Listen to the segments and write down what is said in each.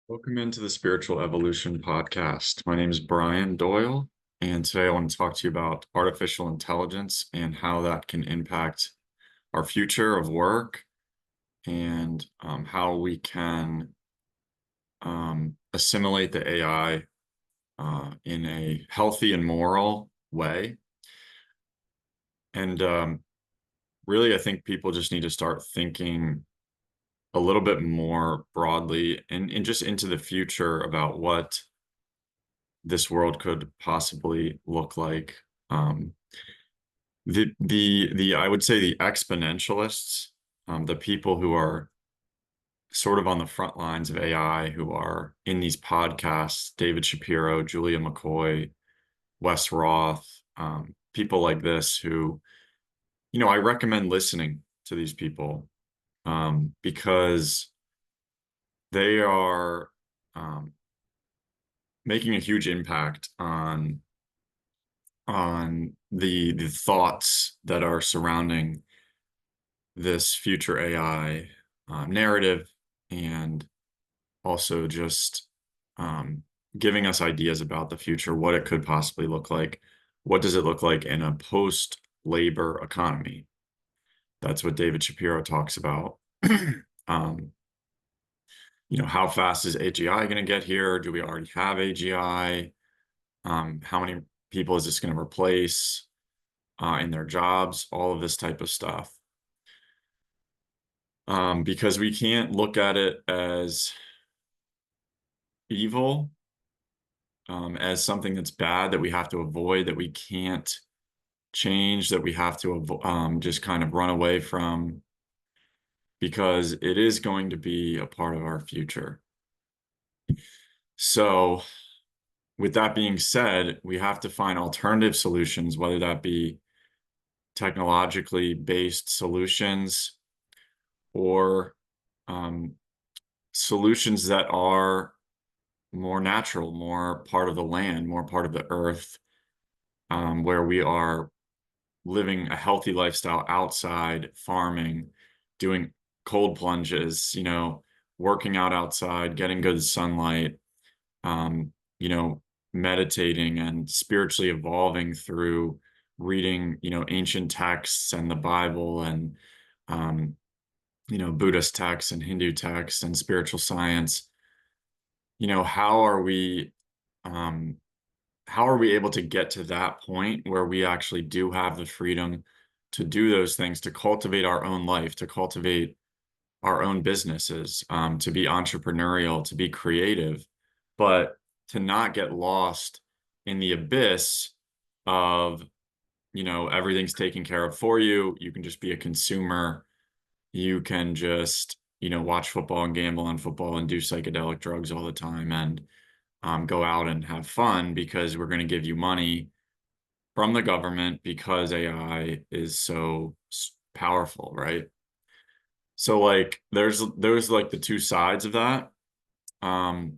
Welcome into the Spiritual Evolution Podcast. My name is Brian Doyle, and today I want to talk to you about artificial intelligence and how that can impact our future of work and how we can assimilate the AI in a healthy and moral way. And really, I think people just need to start thinking a little bit more broadly and just into the future about what this world could possibly look like. Um, the I would say the exponentialists, the people who are sort of on the front lines of AI, who are in these podcasts, David Shapiro, Julia McCoy, Wes Roth, people like this who, I recommend listening to these people because they are um, making a huge impact on the thoughts that are surrounding this future AI narrative, and also just um, giving us ideas about the future, what it could possibly look like. What does it look like in a post-labor economy? That's what David Shapiro talks about. um, how fast is AGI going to get here? Do we already have AGI? How many people is this going to replace in their jobs? All of this type of stuff. Because we can't look at it as evil, as something that's bad that we have to avoid, that we can't change, that we have to just kind of run away from, because it is going to be a part of our future. So, with that being said, we have to find alternative solutions, whether that be technologically based solutions or um, solutions that are more natural, more part of the land, more part of the earth, where we are living a healthy lifestyle outside, farming, doing cold plunges, working out outside, getting good sunlight, um, you know, meditating and spiritually evolving through reading, ancient texts and the Bible and, um, Buddhist texts and Hindu texts and spiritual science. You know, how are we um, how are we able to get to that point where we actually do have the freedom to do those things, to cultivate our own life, to cultivate our own businesses, to be entrepreneurial, to be creative, but to not get lost in the abyss of, everything's taken care of for you. You can just be a consumer. You can just, watch football and gamble on football and do psychedelic drugs all the time and go out and have fun because we're going to give you money from the government because AI is so powerful, right? So like there's like the two sides of that.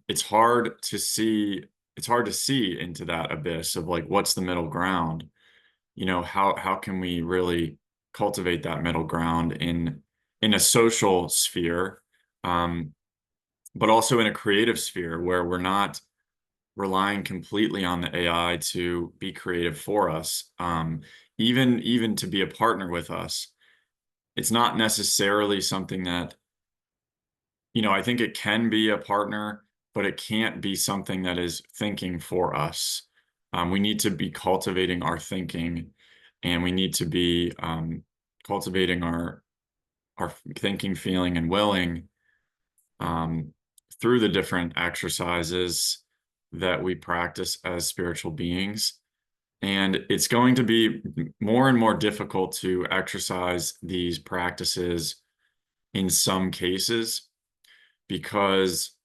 It's hard to see into that abyss of like what's the middle ground? How can we really cultivate that middle ground in a social sphere, um, but also in a creative sphere where we're not relying completely on the AI to be creative for us, even to be a partner with us. It's not necessarily something that, I think it can be a partner, but it can't be something that is thinking for us. We need to be cultivating our thinking, and we need to be cultivating our thinking, feeling, and willing um, through the different exercises that we practice as spiritual beings. And it's going to be more and more difficult to exercise these practices in some cases because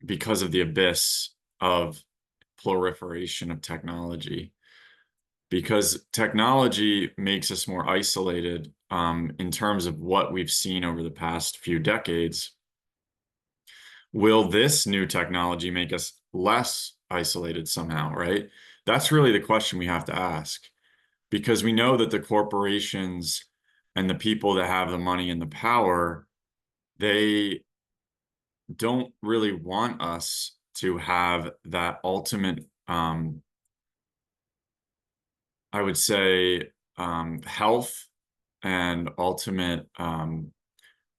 because of the abyss of proliferation of technology. Because technology makes us more isolated in terms of what we've seen over the past few decades. Will this new technology make us less isolated somehow, right? That's really the question we have to ask, because we know that the corporations and the people that have the money and the power, they don't really want us to have that ultimate, I would say, health and ultimate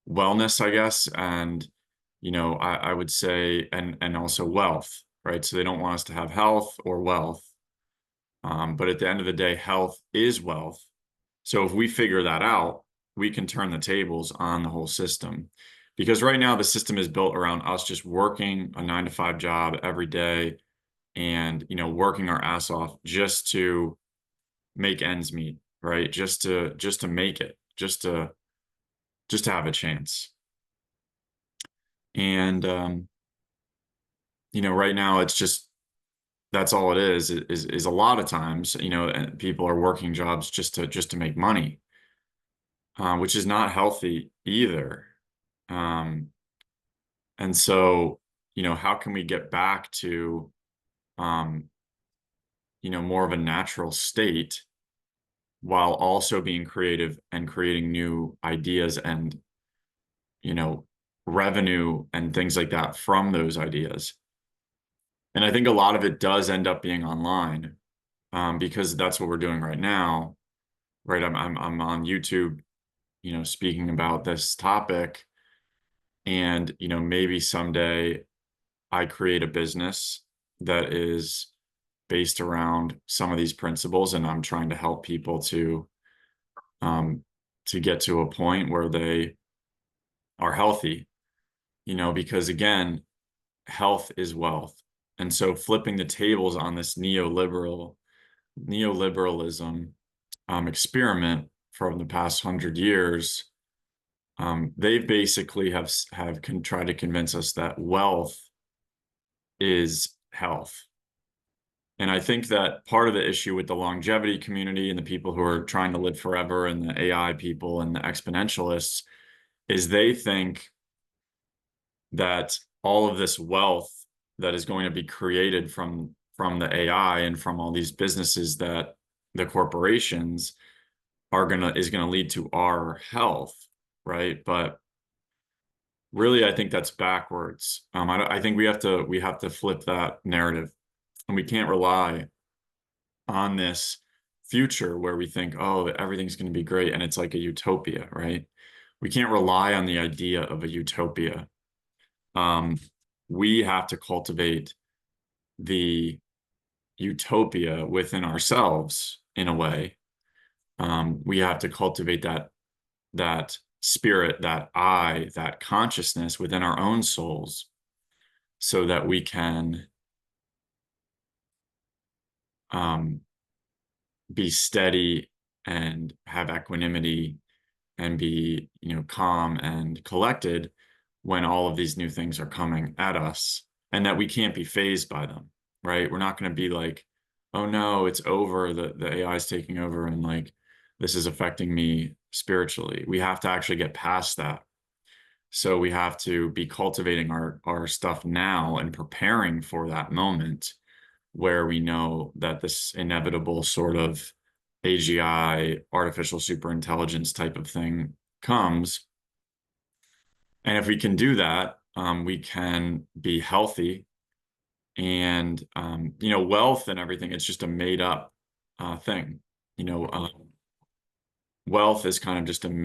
wellness, I guess, and I would say, and also wealth, right? So they don't want us to have health or wealth, but at the end of the day, health is wealth. So if we figure that out, we can turn the tables on the whole system. Because right now the system is built around us just working a 9 to 5 job every day and working our ass off just to make ends meet, right? Just to make it, just to have a chance. And right now it's just that's all it is a lot of times, and people are working jobs just to make money, which is not healthy either. Um, and so, how can we get back to um, more of a natural state while also being creative and creating new ideas and, you know, revenue and things like that from those ideas. And I think a lot of it does end up being online, because that's what we're doing right now, right? I'm on YouTube, speaking about this topic, and maybe someday I create a business that is based around some of these principles, and I'm trying to help people um, to get to a point where they are healthy, because again, health is wealth. And so flipping the tables on this neoliberalism experiment from the past 100 years, they basically have tried to convince us that wealth is health. And I think that part of the issue with the longevity community and the people who are trying to live forever and the AI people and the exponentialists is they think that all of this wealth that is going to be created from the AI and from all these businesses that the corporations is gonna lead to our health, right? But really, I think that's backwards. I think we have to flip that narrative, and we can't rely on this future where we think, oh, everything's going to be great, and it's like a utopia, right? We can't rely on the idea of a utopia. Um, we have to cultivate the utopia within ourselves in a way. We have to cultivate that spirit, that I, that consciousness within our own souls, so that we can um, be steady and have equanimity and be, calm and collected when all of these new things are coming at us, and that we can't be phased by them, right? We're not going to be like, oh no, it's over, the AI is taking over, and like this is affecting me spiritually. We have to actually get past that. So we have to be cultivating our stuff now and preparing for that moment where we know that this inevitable sort of AGI, artificial superintelligence type of thing comes. And if we can do that, we can be healthy. And wealth and everything, it's just a made up thing. Wealth is kind of just um, a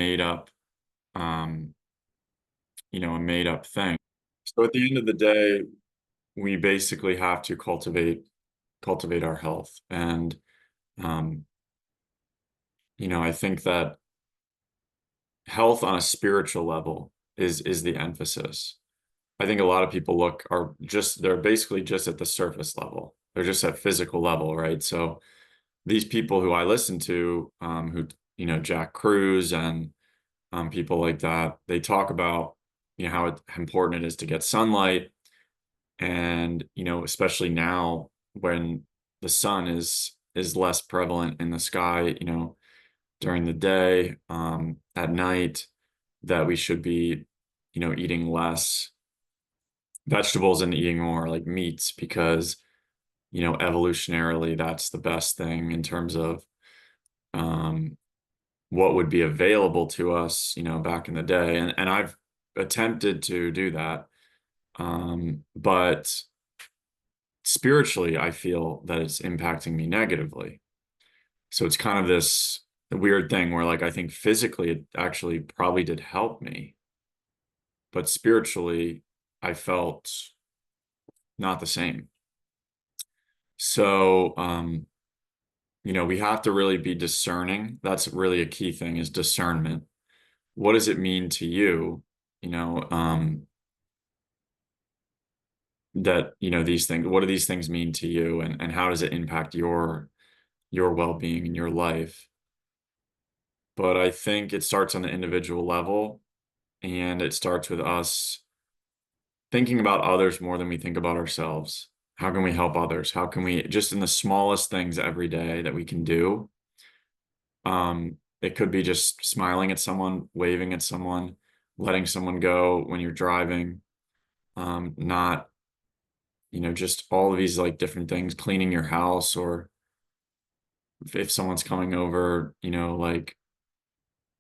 made up thing. So at the end of the day, we basically have to cultivate our health. And um, I think that health on a spiritual level is the emphasis. I think a lot of people they're basically just at the surface level. They're just at physical level, right? So these people who I listen to, who, Jack Cruz and people like that, they talk about, how important it is to get sunlight. And, especially now when the sun is less prevalent in the sky, during the day, at night, that we should be, eating less vegetables and eating more like meats, because evolutionarily that's the best thing in terms of um what would be available to us back in the day, and I've attempted to do that, But spiritually, I feel that it's impacting me negatively. So it's kind of this weird thing where, like, I think physically it actually probably did help me, but spiritually, I felt not the same. So, we have to really be discerning. That's really a key thing, is discernment. What does it mean to you, you know, that, these things, what do these things mean to you, and how does it impact your well-being in your life? But I think it starts on the individual level, and it starts with us thinking about others more than we think about ourselves. How can we help others? How can we, just in the smallest things every day that we can do? It could be just smiling at someone, waving at someone, letting someone go when you're driving, not, just all of these like different things, cleaning your house, or if someone's coming over, like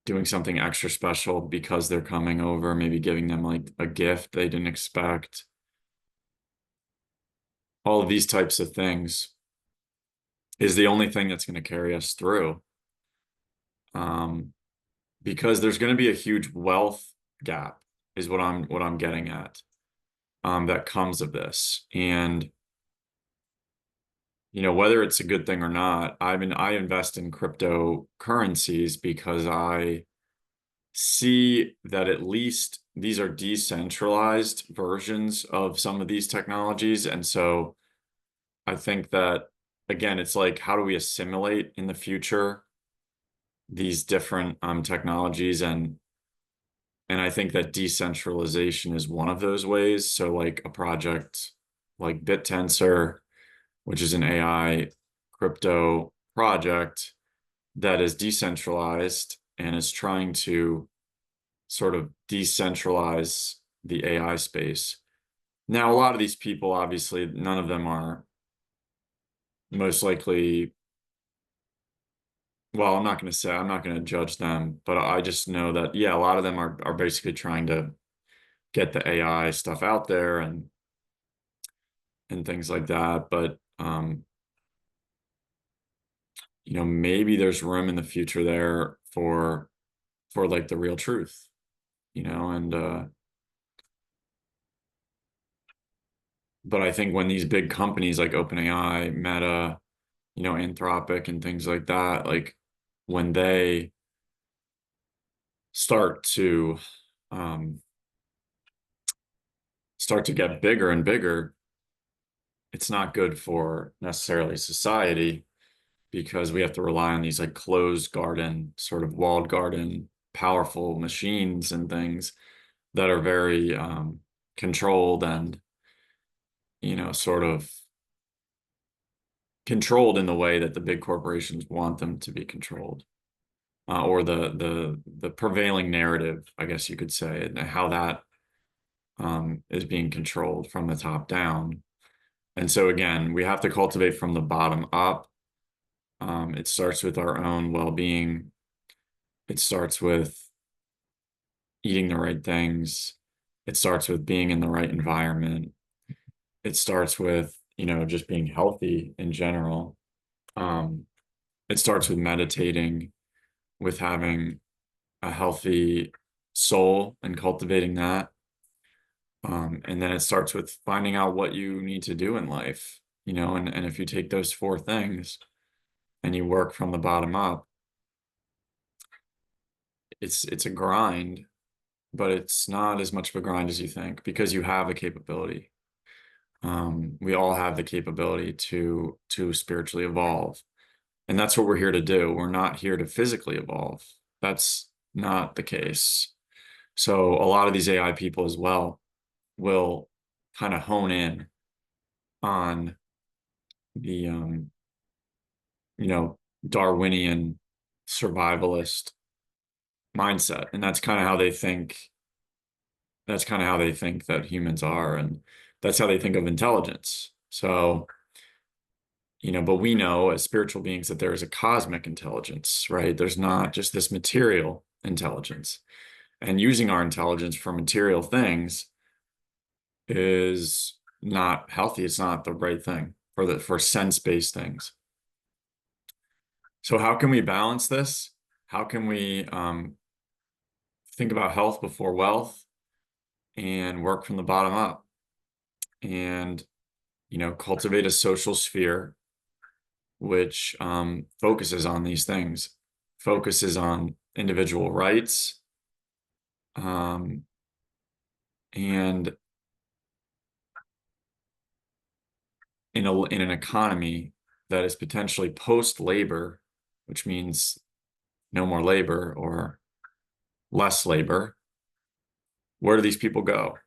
doing something extra special because they're coming over, maybe giving them like a gift they didn't expect. All of these types of things is the only thing that's going to carry us through. Um, because there's going to be a huge wealth gap, is what I'm getting at, that comes of this. And whether it's a good thing or not, I invest in cryptocurrencies because I see that at least these are decentralized versions of some of these technologies. And so I think that, again, it's like, how do we assimilate in the future these different technologies? And I think that decentralization is one of those ways. So like a project like BitTensor, which is an AI crypto project that is decentralized and is trying to sort of decentralize the AI space. Now, a lot of these people, obviously, none of them are most likely, well, I'm not going to judge them, but I just know that, yeah, a lot of them are basically trying to get the AI stuff out there and things like that. But maybe there's room in the future there for like the real truth, and but I think when these big companies like OpenAI, Meta, Anthropic and things like that, like when they start to um start to get bigger and bigger, it's not good for necessarily society, because we have to rely on these like closed garden, sort of walled garden, powerful machines and things that are very controlled and, sort of controlled in the way that the big corporations want them to be controlled, or the prevailing narrative, I guess you could say, and how that is being controlled from the top down. And so again, we have to cultivate from the bottom up. It starts with our own well-being. It starts with eating the right things. It starts with being in the right environment. It starts with, just being healthy in general. Um, it starts with meditating, with having a healthy soul and cultivating that. And then it starts with finding out what you need to do in life, and if you take those four things and you work from the bottom up, it's a grind, but it's not as much of a grind as you think, because you have a capability. We all have the capability to spiritually evolve. And that's what we're here to do. We're not here to physically evolve. That's not the case. So a lot of these AI people as well will kind of hone in on the you know, Darwinian survivalist mindset. And that's kind of how they think. That's kind of how they think that humans are. And that's how they think of intelligence. So, but we know as spiritual beings that there is a cosmic intelligence, right? There's not just this material intelligence. And using our intelligence for material things is not healthy. It's not the right thing for sense-based things. So how can we balance this? How can we think about health before wealth and work from the bottom up and, cultivate a social sphere which focuses on these things, focuses on individual rights, and in an economy that is potentially post-labor, which means no more labor or less labor, where do these people go?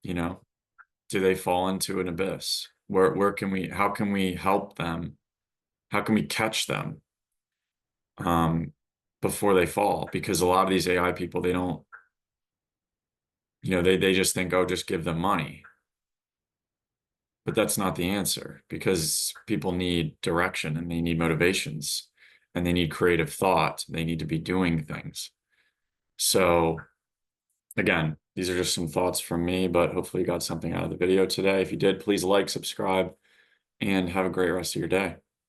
Do they fall into an abyss? How can we help them? How can we catch them before they fall? Because a lot of these AI people, they don't, they just think, oh, just give them money. But that's not the answer, because people need direction and they need motivations and they need creative thought. They need to be doing things. So again, these are just some thoughts from me, but hopefully you got something out of the video today. If you did, please like, subscribe, and have a great rest of your day.